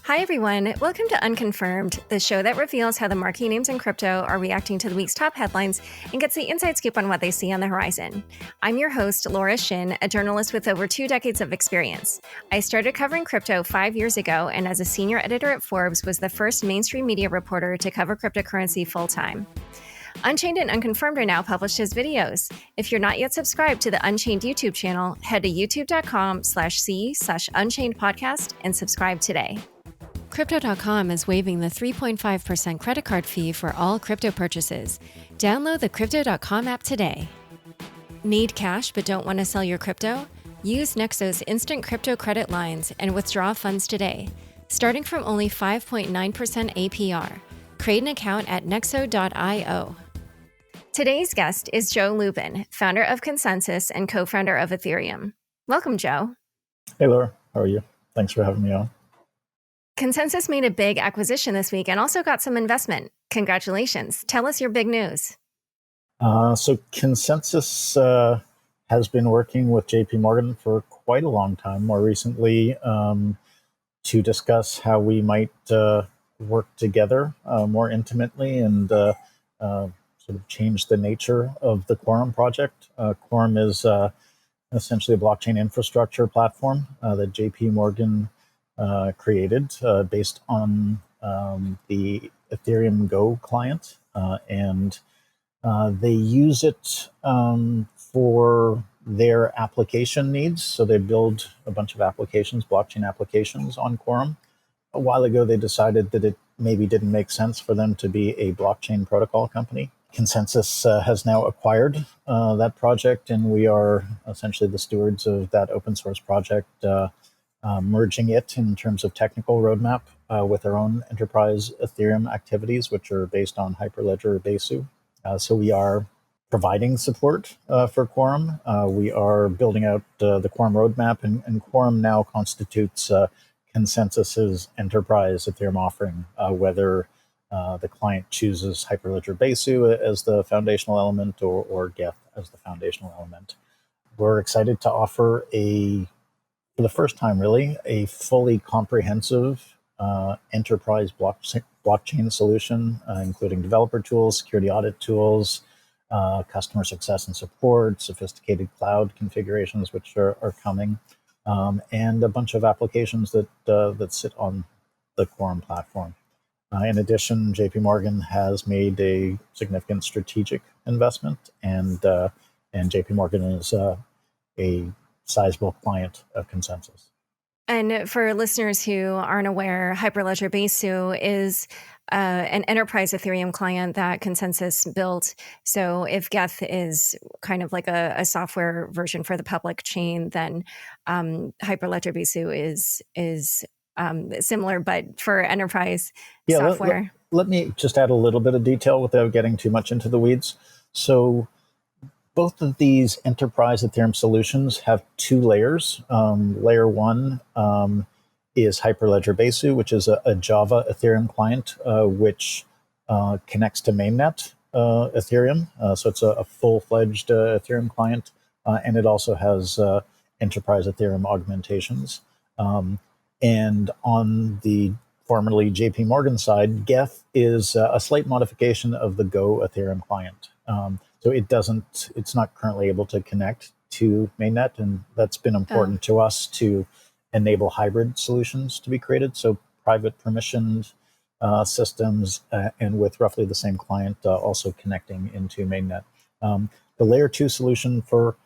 Hi, everyone. Welcome to Unconfirmed, the show that reveals how the marquee names in crypto are reacting to the week's top headlines and gets the inside scoop on what they see on the horizon. I'm your host, Laura Shin, a journalist with over 2 decades of experience. I started covering crypto 5 years ago, and as a senior editor at Forbes, was the first mainstream media reporter to cover cryptocurrency full-time. Unchained and Unconfirmed are now published as videos. If you're not yet subscribed to the Unchained YouTube channel, head to youtube.com/c/Unchained podcast and subscribe today. Crypto.com is waiving the 3.5% credit card fee for all crypto purchases. Download the Crypto.com app today. Need cash but don't want to sell your crypto? Use Nexo's instant crypto credit lines and withdraw funds today, starting from only 5.9% APR. Create an account at nexo.io. Today's guest is Joe Lubin, founder of ConsenSys and co-founder of Ethereum. Welcome, Joe. Hey, Laura. How are you? Thanks for having me on. ConsenSys made a big acquisition this week and also got some investment. Congratulations. Tell us your big news. So ConsenSys has been working with JPMorgan for quite a long time, more recently, to discuss how we might work together more intimately and sort of change the nature of the Quorum project. Quorum is essentially a blockchain infrastructure platform that JPMorgan created based on the Ethereum Go client, and they use it for their application needs. So they build a bunch of applications, blockchain applications on Quorum. A while ago, they decided that it maybe didn't make sense for them to be a blockchain protocol company. ConsenSys has now acquired that project, and we are essentially the stewards of that open source project, merging it in terms of technical roadmap with our own Enterprise Ethereum activities, which are based on Hyperledger Besu. So we are providing support for Quorum. We are building out the Quorum roadmap, and Quorum now constitutes ConsenSys's Enterprise Ethereum offering, whether the client chooses Hyperledger Besu as the foundational element or Geth as the foundational element. We're excited to offer for the first time, really, a fully comprehensive enterprise blockchain solution, including developer tools, security audit tools, customer success and support, sophisticated cloud configurations, which are coming, and a bunch of applications that sit on the Quorum platform. In addition, JPMorgan has made a significant strategic investment, and JPMorgan is a sizable client of ConsenSys. And for listeners who aren't aware, Hyperledger Besu is an enterprise Ethereum client that ConsenSys built. So if Geth is kind of like a software version for the public chain, then Hyperledger Besu is similar, but for enterprise software. Let me just add a little bit of detail without getting too much into the weeds. So both of these enterprise Ethereum solutions have two layers. Layer one is Hyperledger Besu, which is a Java Ethereum client, which connects to mainnet Ethereum. So it's a full-fledged Ethereum client, and it also has enterprise Ethereum augmentations. And on the formerly JPMorgan side, Geth is a slight modification of the Go Ethereum client. So it's not currently able to connect to mainnet, and that's been important to us to enable hybrid solutions to be created. So private permissioned systems, and with roughly the same client also connecting into mainnet. The layer two solution for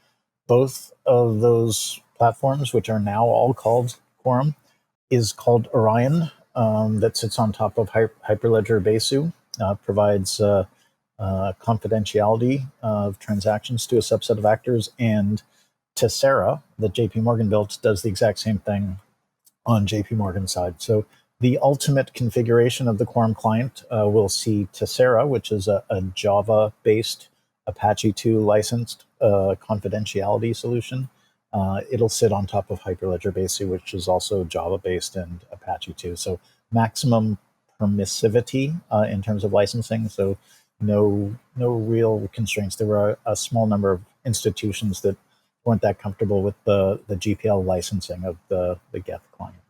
both of those platforms, which are now all called Quorum, is called Orion, that sits on top of Hyperledger Besu, provides confidentiality of transactions to a subset of actors, and Tessera, that JPMorgan built, does the exact same thing on JPMorgan's side. So the ultimate configuration of the Quorum client will see Tessera, which is a Java-based Apache 2 licensed confidentiality solution. It'll sit on top of Hyperledger Besu, which is also Java-based and Apache 2. So maximum permissivity in terms of licensing. So no real constraints. There were a small number of institutions that weren't that comfortable with the GPL licensing of the Geth client.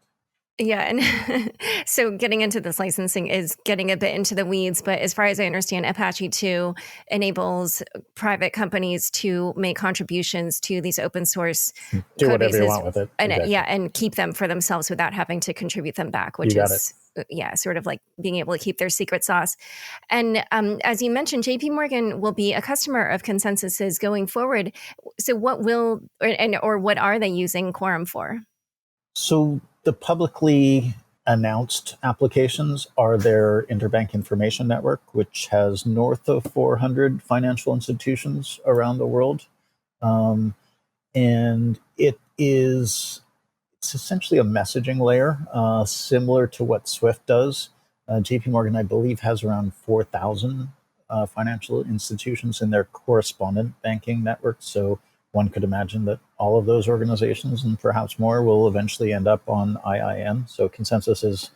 Yeah, and so getting into this licensing is getting a bit into the weeds, but as far as I understand, Apache 2 enables private companies to make contributions to these open source Do code whatever you bases want with it. and Exactly. and keep them for themselves without having to contribute them back, You which got it. is sort of like being able to keep their secret sauce. And as you mentioned, JPMorgan will be a customer of ConsenSys going forward. So what will or what are they using Quorum for? So the publicly announced applications are their interbank information network, which has north of 400 financial institutions around the world. Um, and it's essentially a messaging layer, similar to what Swift does. JP Morgan, I believe, has around 4,000 financial institutions in their correspondent banking network. So one could imagine that all of those organizations and perhaps more will eventually end up on IIN. So ConsenSys is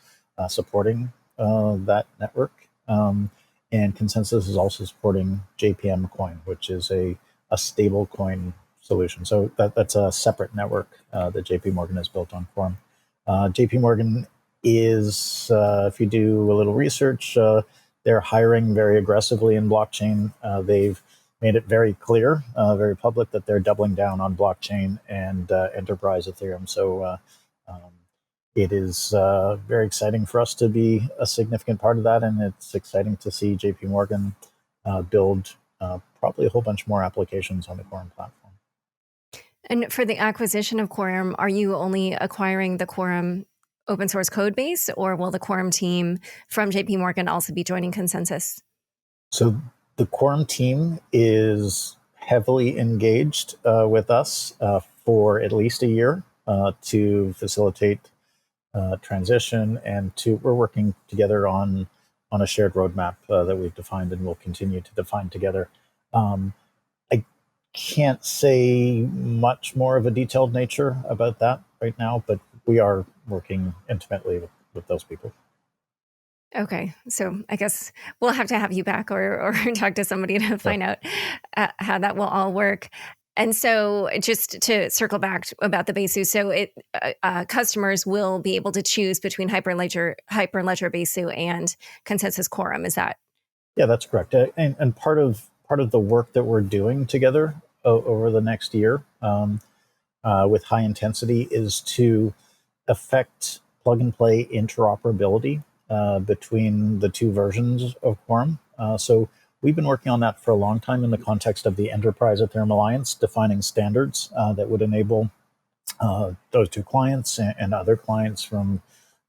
supporting that network. And ConsenSys is also supporting JPM Coin, which is a stable coin solution. So that's a separate network that JP Morgan has built on Quorum. JP Morgan is, if you do a little research, they're hiring very aggressively in blockchain. They've made it very clear, very public, that they're doubling down on blockchain and Enterprise Ethereum. So it is very exciting for us to be a significant part of that, and it's exciting to see JP Morgan build probably a whole bunch more applications on the Quorum platform. And for the acquisition of Quorum, are you only acquiring the Quorum open source code base, or will the Quorum team from JP Morgan also be joining ConsenSys? So the Quorum team is heavily engaged with us for at least a year to facilitate transition, and we're working together on a shared roadmap that we've defined and will continue to define together. I can't say much more of a detailed nature about that right now, but we are working intimately with those people. Okay, so I guess we'll have to have you back or talk to somebody to find out how that will all work. And so, just to circle back about the Besu, so customers will be able to choose between Hyperledger Besu and ConsenSys Quorum. Is that? Yeah, that's correct. And part of the work that we're doing together over the next year with high intensity is to affect plug and play interoperability between the two versions of Quorum. So we've been working on that for a long time in the context of the Enterprise Ethereum Alliance, defining standards that would enable those two clients and other clients from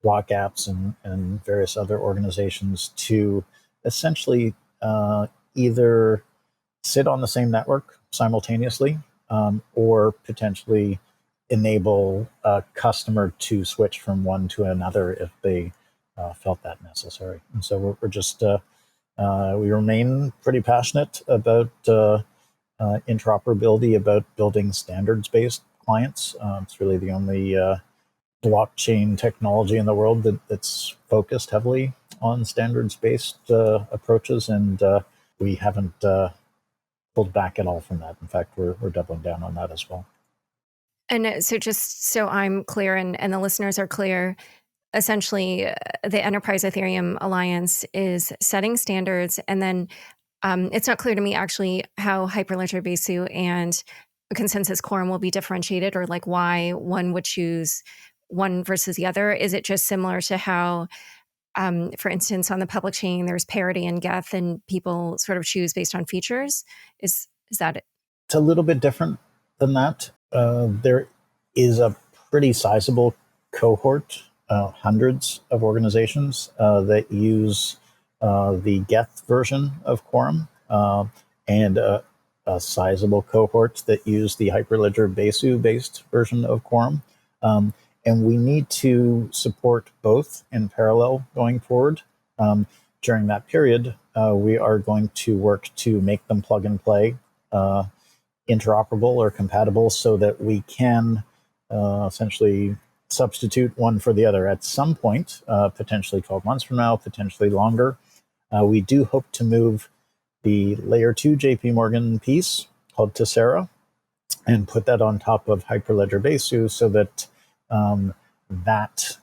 block apps and various other organizations to essentially either sit on the same network simultaneously or potentially enable a customer to switch from one to another if they felt that necessary. And so we're just, we remain pretty passionate about interoperability, about building standards-based clients. It's really the only blockchain technology in the world that's focused heavily on standards-based approaches, and we haven't pulled back at all from that. In fact, we're doubling down on that as well. And so, just so I'm clear and the listeners are clear, essentially, the Enterprise Ethereum Alliance is setting standards, and then it's not clear to me actually how Hyperledger Besu and ConsenSys Quorum will be differentiated, or like why one would choose one versus the other. Is it just similar to how, for instance, on the public chain, there's parity and Geth, and people sort of choose based on features? Is that it? It's a little bit different than that. There is a pretty sizable cohort, hundreds of organizations that use the Geth version of Quorum, and a sizable cohort that use the Hyperledger Besu-based version of Quorum. And we need to support both in parallel going forward. During that period, we are going to work to make them plug and play interoperable or compatible so that we can essentially substitute one for the other at some point, potentially 12 months from now, potentially longer. We do hope to move the layer 2 JP Morgan piece called Tessera and put that on top of Hyperledger Besu so that that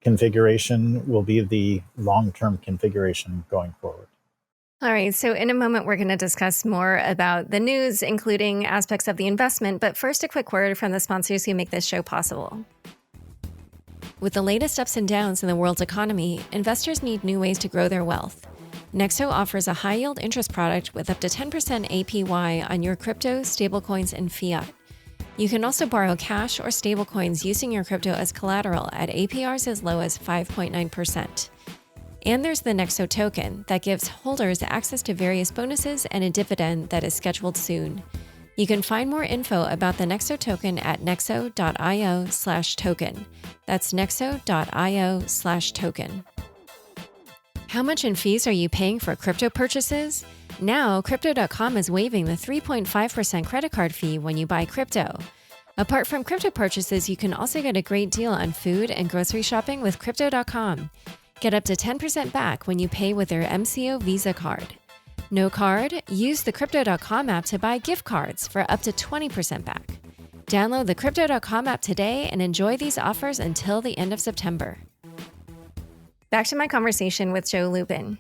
configuration will be the long-term configuration going forward. All right, so in a moment, we're going to discuss more about the news, including aspects of the investment. But first, a quick word from the sponsors who make this show possible. With the latest ups and downs in the world's economy, investors need new ways to grow their wealth. Nexo offers a high-yield interest product with up to 10% APY on your crypto, stablecoins, and fiat. You can also borrow cash or stablecoins using your crypto as collateral at APRs as low as 5.9%. And there's the Nexo token that gives holders access to various bonuses and a dividend that is scheduled soon. You can find more info about the Nexo token at nexo.io/token. That's nexo.io/token. How much in fees are you paying for crypto purchases? Now, Crypto.com is waiving the 3.5% credit card fee when you buy crypto. Apart from crypto purchases, you can also get a great deal on food and grocery shopping with Crypto.com. Get up to 10% back when you pay with your MCO Visa card. No card? Use the Crypto.com app to buy gift cards for up to 20% back. Download the Crypto.com app today and enjoy these offers until the end of September. Back to my conversation with Joe Lubin.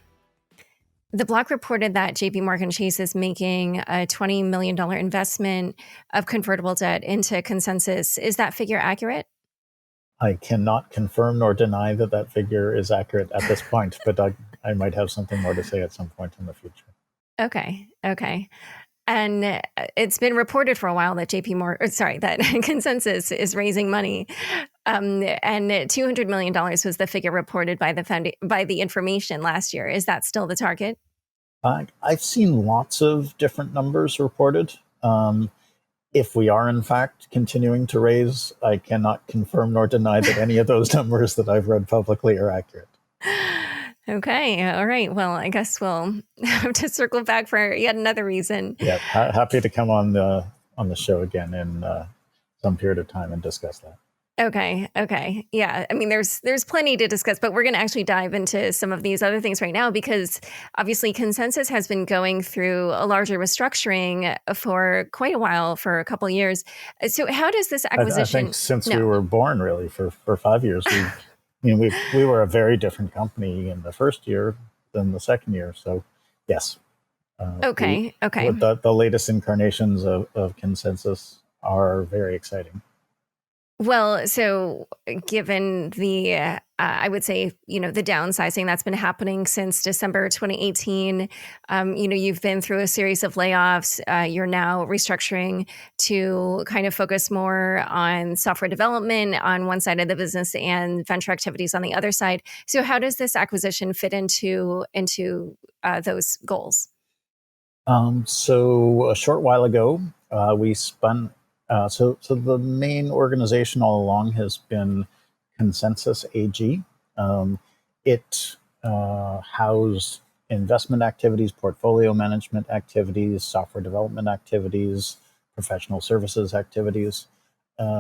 The block reported that JPMorgan Chase is making a $20 million investment of convertible debt into ConsenSys. Is that figure accurate? I cannot confirm nor deny that that figure is accurate at this point, but I might have something more to say at some point in the future. Okay. And it's been reported for a while that that ConsenSys is raising money, and $200 million was the figure reported by the information last year. Is that still the target? I've seen lots of different numbers reported. If we are in fact continuing to raise, I cannot confirm nor deny that any of those numbers that I've read publicly are accurate. Okay. All right. Well, I guess we'll have to circle back for yet another reason. Yeah. Happy to come on the show again in some period of time and discuss that. Okay. Yeah. I mean, there's plenty to discuss, but we're going to actually dive into some of these other things right now because obviously ConsenSys has been going through a larger restructuring for quite a while, for a couple of years. So how does this acquisition... I think since we were born, really, for 5 years, we were a very different company in the first year than the second year. So yes. Okay. The latest incarnations of ConsenSys are very exciting. Well, so given the, I would say, the downsizing that's been happening since December 2018, you've been through a series of layoffs. You're now restructuring to kind of focus more on software development on one side of the business and venture activities on the other side. So how does this acquisition fit into those goals? So a short while ago, we spun. So the main organization all along has been ConsenSys AG. It housed investment activities, portfolio management activities, software development activities, professional services activities.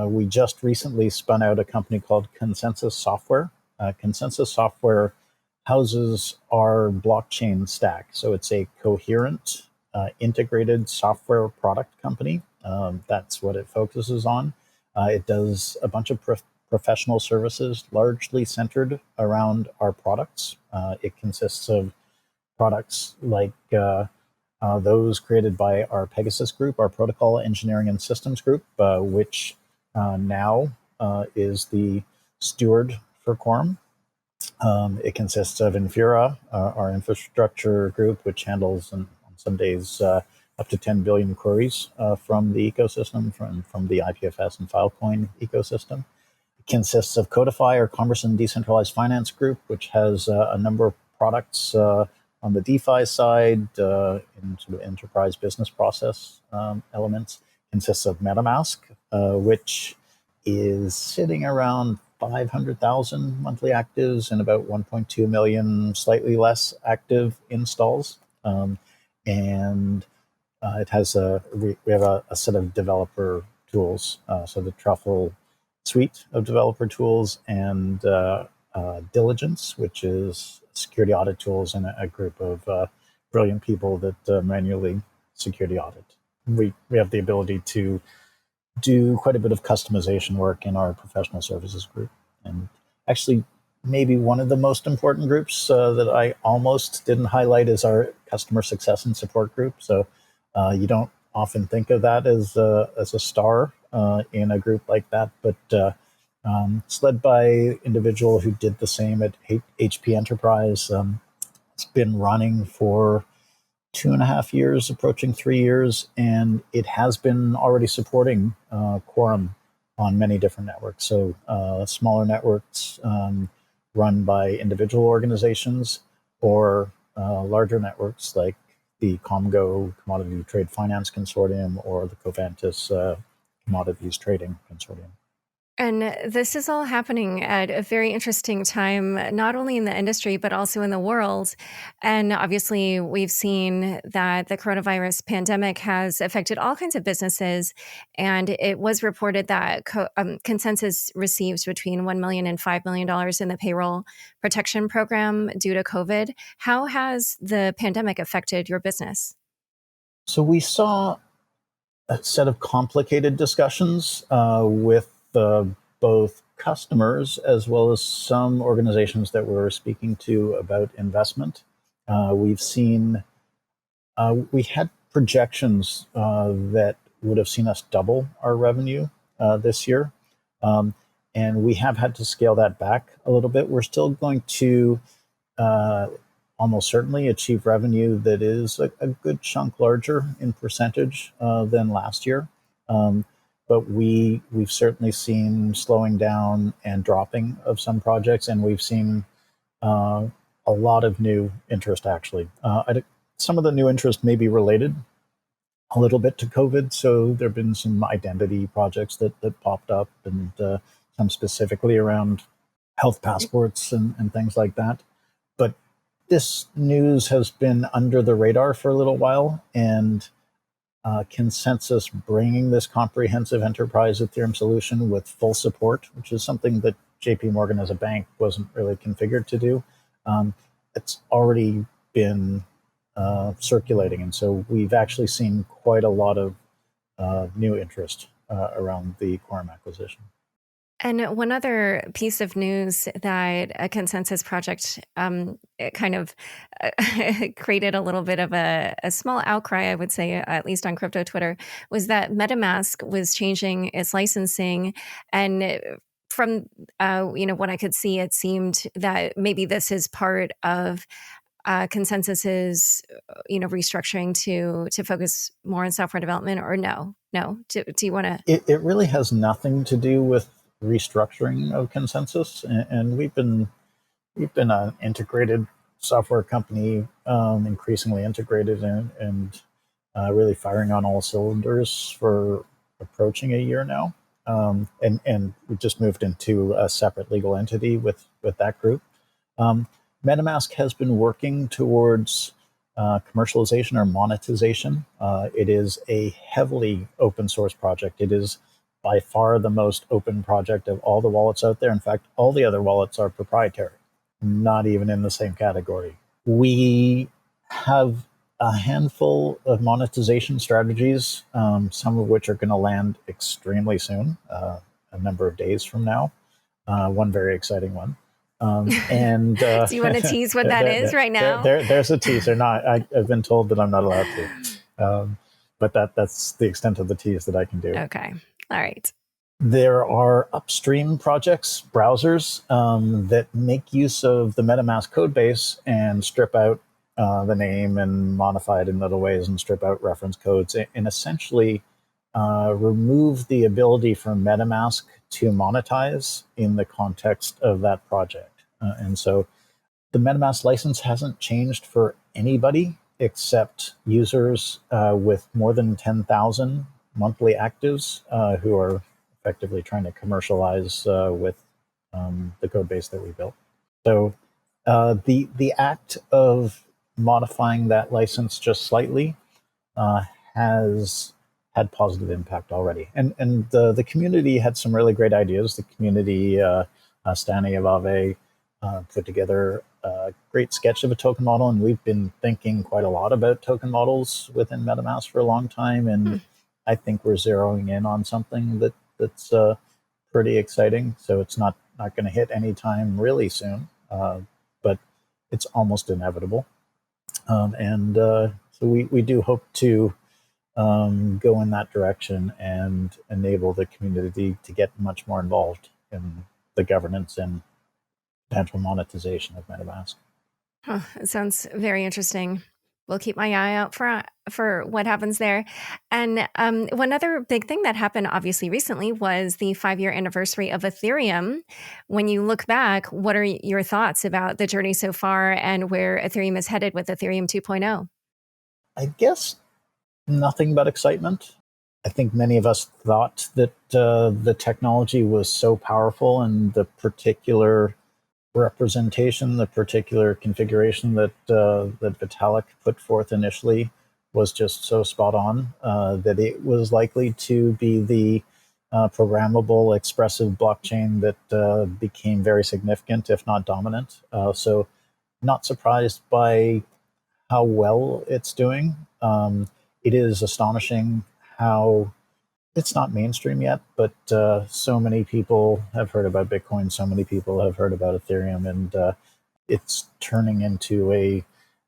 We just recently spun out a company called ConsenSys Software. ConsenSys Software houses our blockchain stack. So it's a coherent, integrated software product company. That's what it focuses on. It does a bunch of professional services, largely centered around our products. It consists of products like those created by our Pegasus group, our protocol engineering and systems group, which now is the steward for Quorum. It consists of Infura, our infrastructure group, which handles on some days up to 10 billion queries from the ecosystem, from the IPFS and Filecoin ecosystem. It consists of Codify, our Commerce and Decentralized Finance group, which has a number of products on the DeFi side, in sort of enterprise business process elements. It consists of MetaMask, which is sitting around 500,000 monthly actives and about 1.2 million slightly less active installs. And it has we have a set of developer tools, so the Truffle suite of developer tools, and Diligence, which is security audit tools, and a group of brilliant people that manually security audit. We have the ability to do quite a bit of customization work in our professional services group. And actually, maybe one of the most important groups that I almost didn't highlight is our customer success and support group. So you don't often think of that as a star in a group like that, but it's led by an individual who did the same at HP Enterprise. It's been running for 2.5 years, approaching 3 years, and it has been already supporting Quorum on many different networks. So smaller networks run by individual organizations, or larger networks like the Comgo Commodity Trade Finance Consortium or the cofounder Commodities Trading Consortium. And this is all happening at a very interesting time, not only in the industry, but also in the world. And obviously, we've seen that the coronavirus pandemic has affected all kinds of businesses. And it was reported that ConsenSys received between $1 million and $5 million in the payroll protection program due to COVID. How has the pandemic affected your business? So we saw a set of complicated discussions with both customers as well as some organizations that we're speaking to about investment. We had projections that would have seen us double our revenue this year. And we have had to scale that back a little bit. We're still going to almost certainly achieve revenue that is a good chunk larger in percentage than last year. But we've certainly seen slowing down and dropping of some projects, and we've seen a lot of new interest, actually. Some of the new interest may be related a little bit to COVID. So there have been some identity projects that popped up, and some specifically around health passports and things like that. But this news has been under the radar for a little while, and ConsenSys bringing this comprehensive enterprise Ethereum solution with full support, which is something that JPMorgan as a bank wasn't really configured to do. It's already been circulating. And so we've actually seen quite a lot of new interest around the Quorum acquisition. And one other piece of news that a ConsenSys project kind of created a little bit of a small outcry, I would say, at least on crypto Twitter, was that MetaMask was changing its licensing. And from what I could see, it seemed that maybe this is part of ConsenSys's restructuring to focus more on software development, or no? Do you want to? It really has nothing to do with restructuring of ConsenSys, and we've been an integrated software company, increasingly integrated and really firing on all cylinders for approaching a year now. And we just moved into a separate legal entity with that group. MetaMask has been working towards commercialization or monetization. It is a heavily open source project. It is by far the most open project of all the wallets out there. In fact, all the other wallets are proprietary, not even in the same category. We have a handful of monetization strategies, some of which are going to land extremely soon, a number of days from now. One very exciting one. And do you want to tease what that is right now? There's a teaser. I've been told that I'm not allowed to. But that's the extent of the tease that I can do. Okay. All right. There are upstream projects, browsers, that make use of the MetaMask code base and strip out the name and modify it in little ways and strip out reference codes and essentially remove the ability for MetaMask to monetize in the context of that project. And so the MetaMask license hasn't changed for anybody except users with more than 10,000 monthly actives who are effectively trying to commercialize with the code base that we built. So the act of modifying that license just slightly has had positive impact already. And the community had some really great ideas. The community, Stani Avave, put together a great sketch of a token model, and we've been thinking quite a lot about token models within MetaMask for a long time, and I think we're zeroing in on something that's pretty exciting. So it's not not going to hit anytime really soon, but it's almost inevitable. So we do hope to go in that direction and enable the community to get much more involved in the governance and potential monetization of MetaMask. It sounds very interesting. We'll keep my eye out for what happens there. And one other big thing that happened obviously recently was the 5-year anniversary of Ethereum. When you look back, what are your thoughts about the journey so far and where Ethereum is headed with Ethereum 2.0? I guess nothing but excitement. I think many of us thought that the technology was so powerful and the particular representation, the particular configuration that Vitalik put forth initially was just so spot on that it was likely to be the programmable, expressive blockchain that became very significant, if not dominant. So, not surprised by how well it's doing. It is astonishing how it's not mainstream yet, but so many people have heard about Bitcoin, so many people have heard about Ethereum, and it's turning into a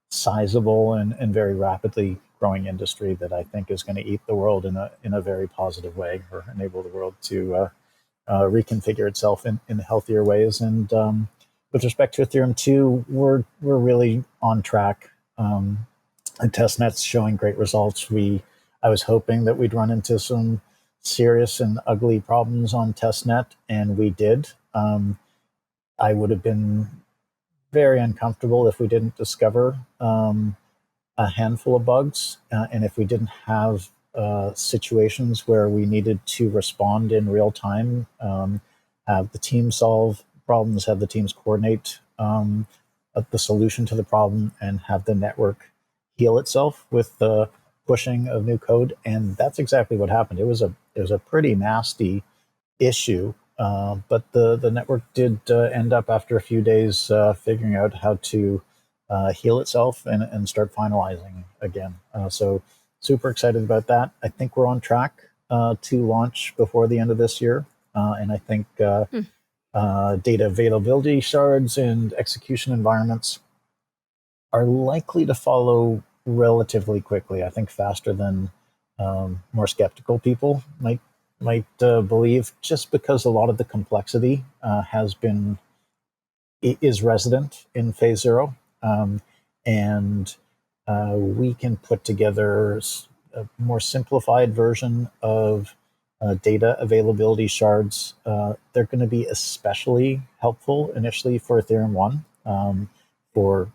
sizable and very rapidly growing industry that I think is going to eat the world in a very positive way, or enable the world to reconfigure itself in healthier ways. And with respect to Ethereum 2, we're really on track. And testnet's showing great results. I was hoping that we'd run into some serious and ugly problems on testnet, and we did. I would have been very uncomfortable if we didn't discover a handful of bugs, and if we didn't have situations where we needed to respond in real time, have the team solve problems, have the teams coordinate the solution to the problem, and have the network heal itself with the pushing of new code. And that's exactly what happened. It was a pretty nasty issue, but the network did end up after a few days figuring out how to heal itself and start finalizing again. So super excited about that. I think we're on track to launch before the end of this year. And I think data availability shards and execution environments are likely to follow relatively quickly. I think faster than more skeptical people might believe, just because a lot of the complexity is resident in phase 0, and we can put together a more simplified version of data availability shards. They're going to be especially helpful initially for Ethereum 1. For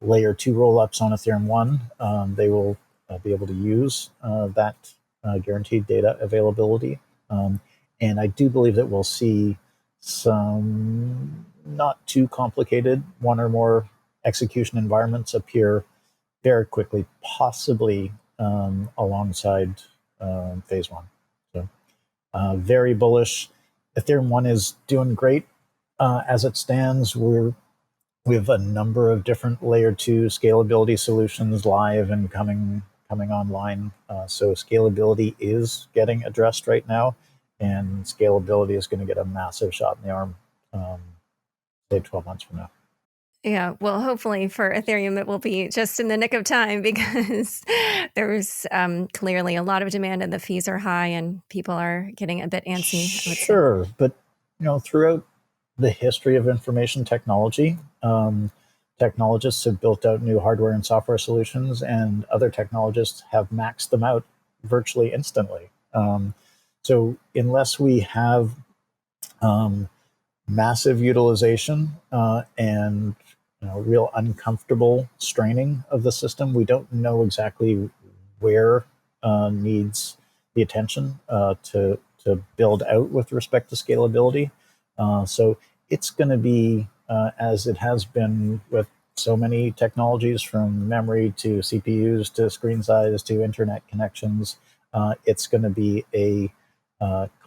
layer 2 rollups on Ethereum 1, they will be able to use that guaranteed data availability. And I do believe that we'll see some not too complicated one or more execution environments appear very quickly, possibly alongside phase 1. So very bullish. Ethereum 1 is doing great as it stands. We have a number of different layer 2 scalability solutions live and coming online. So scalability is getting addressed right now, and scalability is going to get a massive shot in the arm, say 12 months from now. Yeah, well, hopefully for Ethereum, it will be just in the nick of time, because there's clearly a lot of demand and the fees are high and people are getting a bit antsy. Sure, but throughout the history of information technology, technologists have built out new hardware and software solutions, and other technologists have maxed them out virtually instantly. So unless we have massive utilization and real uncomfortable straining of the system, we don't know exactly where needs the attention to build out with respect to scalability. So it's going to be, as it has been with so many technologies, from memory to CPUs to screen size to internet connections, it's going to be a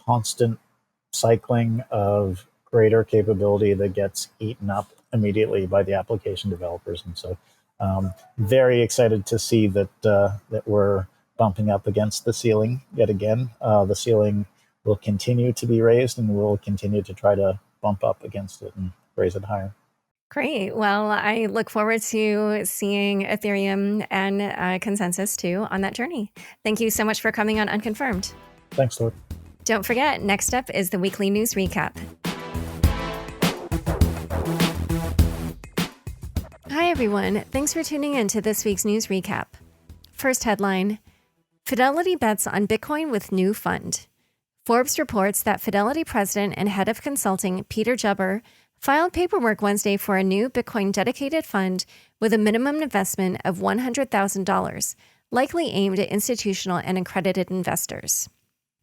constant cycling of greater capability that gets eaten up immediately by the application developers. And so very excited to see that we're bumping up against the ceiling yet again. The ceiling will continue to be raised, and we'll continue to try to bump up against it and raise it higher. Great. Well, I look forward to seeing Ethereum and ConsenSys too on that journey. Thank you so much for coming on Unconfirmed. Thanks, Lord. Don't forget, next up is the weekly news recap. Hi, everyone. Thanks for tuning in to this week's news recap. First headline, Fidelity bets on Bitcoin with new fund. Forbes reports that Fidelity president and head of consulting, Peter Jubber, filed paperwork Wednesday for a new Bitcoin dedicated fund with a minimum investment of $100,000, likely aimed at institutional and accredited investors.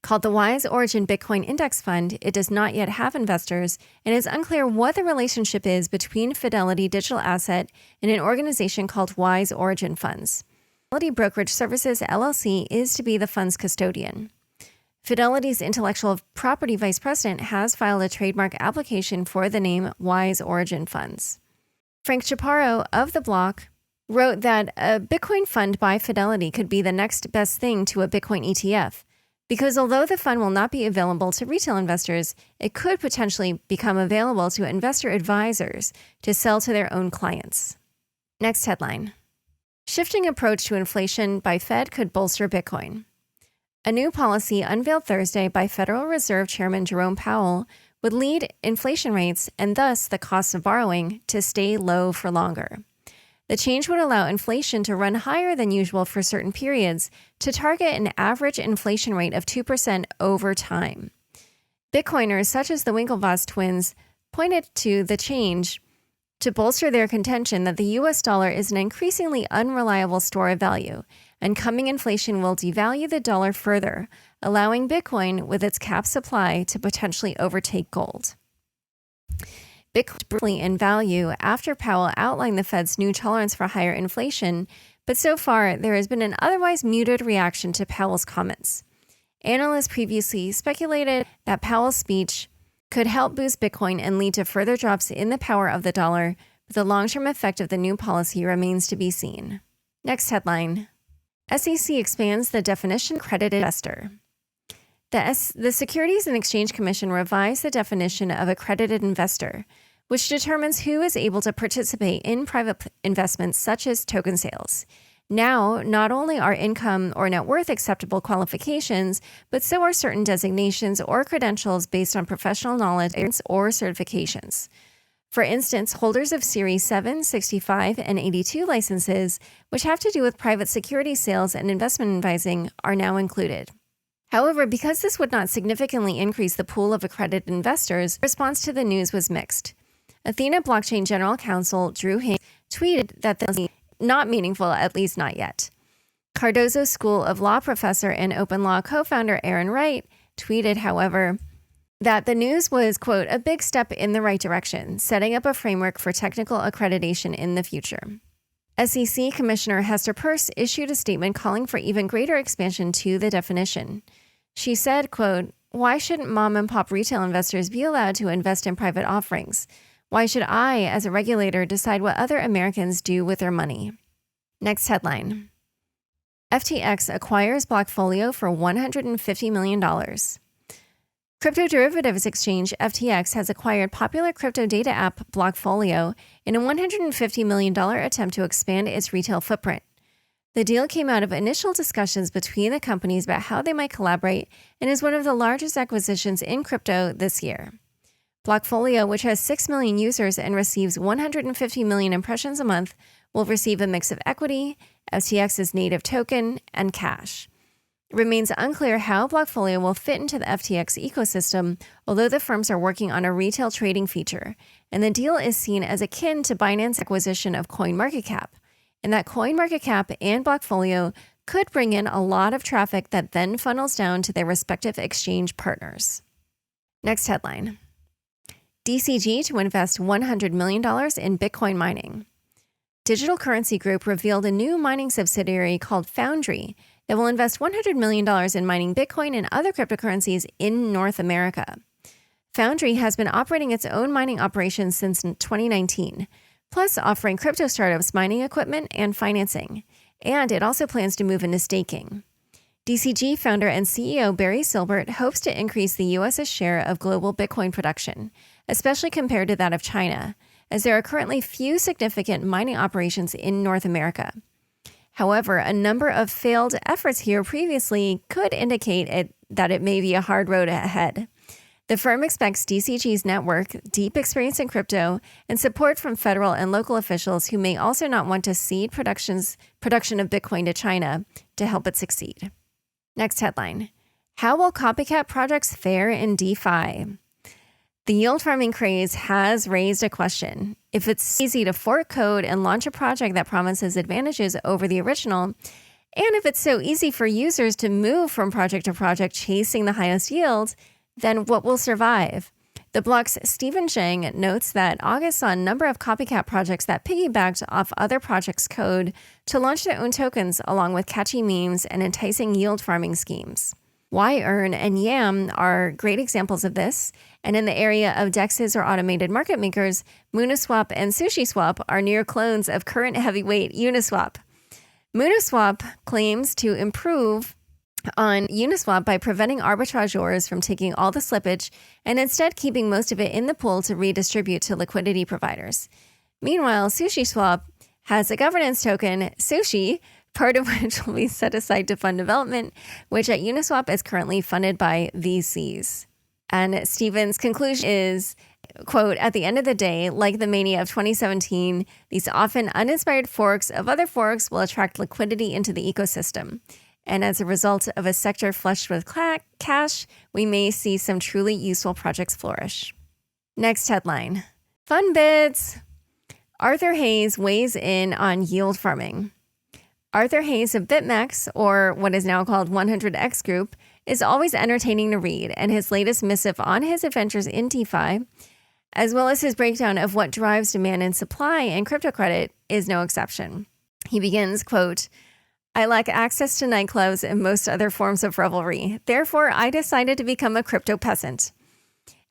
Called the Wise Origin Bitcoin Index Fund, it does not yet have investors and is unclear what the relationship is between Fidelity Digital Asset and an organization called Wise Origin Funds. Fidelity Brokerage Services, LLC, is to be the fund's custodian. Fidelity's intellectual property vice president has filed a trademark application for the name Wise Origin Funds. Frank Chaparro of The Block wrote that a Bitcoin fund by Fidelity could be the next best thing to a Bitcoin ETF, because although the fund will not be available to retail investors, it could potentially become available to investor advisors to sell to their own clients. Next headline. Shifting approach to inflation by Fed could bolster Bitcoin. A new policy unveiled Thursday by Federal Reserve Chairman Jerome Powell would lead inflation rates and thus the cost of borrowing to stay low for longer. The change would allow inflation to run higher than usual for certain periods to target an average inflation rate of 2% over time. Bitcoiners such as the Winklevoss twins pointed to the change to bolster their contention that the US dollar is an increasingly unreliable store of value, and coming inflation will devalue the dollar further, allowing Bitcoin, with its capped supply, to potentially overtake gold. Bitcoin briefly in value after Powell outlined the Fed's new tolerance for higher inflation, but so far there has been an otherwise muted reaction to Powell's comments. Analysts previously speculated that Powell's speech could help boost Bitcoin and lead to further drops in the power of the dollar, but the long-term effect of the new policy remains to be seen. Next headline. SEC expands the definition of accredited investor. The Securities and Exchange Commission revised the definition of accredited investor, which determines who is able to participate in private investments such as token sales. Now, not only are income or net worth acceptable qualifications, but so are certain designations or credentials based on professional knowledge or certifications. For instance, holders of Series 7, 65, and 82 licenses, which have to do with private security sales and investment advising, are now included. However, because this would not significantly increase the pool of accredited investors, response to the news was mixed. Athena Blockchain General Counsel Drew Haynes tweeted that this is not meaningful, at least not yet. Cardozo School of Law professor and Open Law co-founder Aaron Wright tweeted, however, that the news was, quote, a big step in the right direction, setting up a framework for technical accreditation in the future. SEC Commissioner Hester Peirce issued a statement calling for even greater expansion to the definition. She said, quote, why shouldn't mom and pop retail investors be allowed to invest in private offerings? Why should I, as a regulator, decide what other Americans do with their money? Next headline. FTX acquires Blockfolio for $150 million. Crypto derivatives exchange FTX has acquired popular crypto data app Blockfolio in a $150 million attempt to expand its retail footprint. The deal came out of initial discussions between the companies about how they might collaborate and is one of the largest acquisitions in crypto this year. Blockfolio, which has 6 million users and receives 150 million impressions a month, will receive a mix of equity, FTX's native token, and cash. It remains unclear how Blockfolio will fit into the FTX ecosystem, although the firms are working on a retail trading feature, and the deal is seen as akin to Binance's acquisition of CoinMarketCap, and that CoinMarketCap and Blockfolio could bring in a lot of traffic that then funnels down to their respective exchange partners. Next headline. DCG to invest $100 million in Bitcoin mining. Digital Currency Group revealed a new mining subsidiary called Foundry that will invest $100 million in mining Bitcoin and other cryptocurrencies in North America. Foundry has been operating its own mining operations since 2019, plus offering crypto startups mining equipment and financing, and it also plans to move into staking. DCG founder and CEO Barry Silbert hopes to increase the U.S.'s share of global Bitcoin production, especially compared to that of China, as there are currently few significant mining operations in North America. However, a number of failed efforts here previously could indicate that it may be a hard road ahead. The firm expects DCG's network, deep experience in crypto, and support from federal and local officials who may also not want to cede production of Bitcoin to China to help it succeed. Next headline: How will copycat projects fare in DeFi? The yield farming craze has raised a question. If it's easy to fork code and launch a project that promises advantages over the original, and if it's so easy for users to move from project to project chasing the highest yield, then what will survive? The Block's Stephen Zhang notes that August saw a number of copycat projects that piggybacked off other projects' code to launch their own tokens along with catchy memes and enticing yield farming schemes. YEarn and Yam are great examples of this, and in the area of DEXs or automated market makers, Mooniswap and SushiSwap are near clones of current heavyweight Uniswap. Mooniswap claims to improve on Uniswap by preventing arbitrageurs from taking all the slippage and instead keeping most of it in the pool to redistribute to liquidity providers. Meanwhile, SushiSwap has a governance token, Sushi, part of which will be set aside to fund development, which at Uniswap is currently funded by VCs. And Stephen's conclusion is, quote, "At the end of the day, like the mania of 2017, these often uninspired forks of other forks will attract liquidity into the ecosystem. And as a result of a sector flushed with cash, we may see some truly useful projects flourish." Next headline: Fun bits. Arthur Hayes weighs in on yield farming. Arthur Hayes of BitMEX, or what is now called 100X Group, is always entertaining to read, and his latest missive on his adventures in DeFi, as well as his breakdown of what drives demand and supply in crypto credit, is no exception. He begins, quote, "I lack access to nightclubs and most other forms of revelry. Therefore, I decided to become a crypto peasant."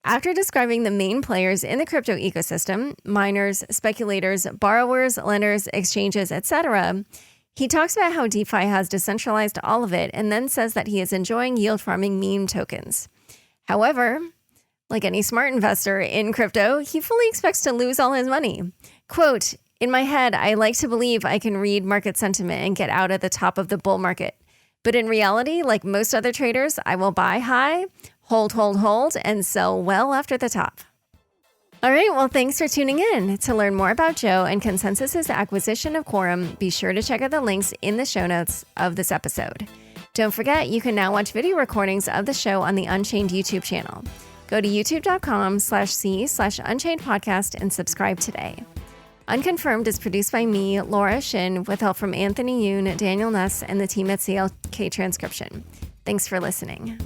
After describing the main players in the crypto ecosystem, miners, speculators, borrowers, lenders, exchanges, etc., he talks about how DeFi has decentralized all of it and then says that he is enjoying yield farming meme tokens. However, like any smart investor in crypto, he fully expects to lose all his money. Quote, "In my head, I like to believe I can read market sentiment and get out at the top of the bull market. But in reality, like most other traders, I will buy high, hold, and sell well after the top." All right, well, thanks for tuning in. To learn more about Joe and ConsenSys' acquisition of Quorum, be sure to check out the links in the show notes of this episode. Don't forget, you can now watch video recordings of the show on the Unchained YouTube channel. Go to youtube.com/c/Unchained podcast and subscribe today. Unconfirmed is produced by me, Laura Shin, with help from Anthony Yoon, Daniel Ness, and the team at CLK Transcription. Thanks for listening.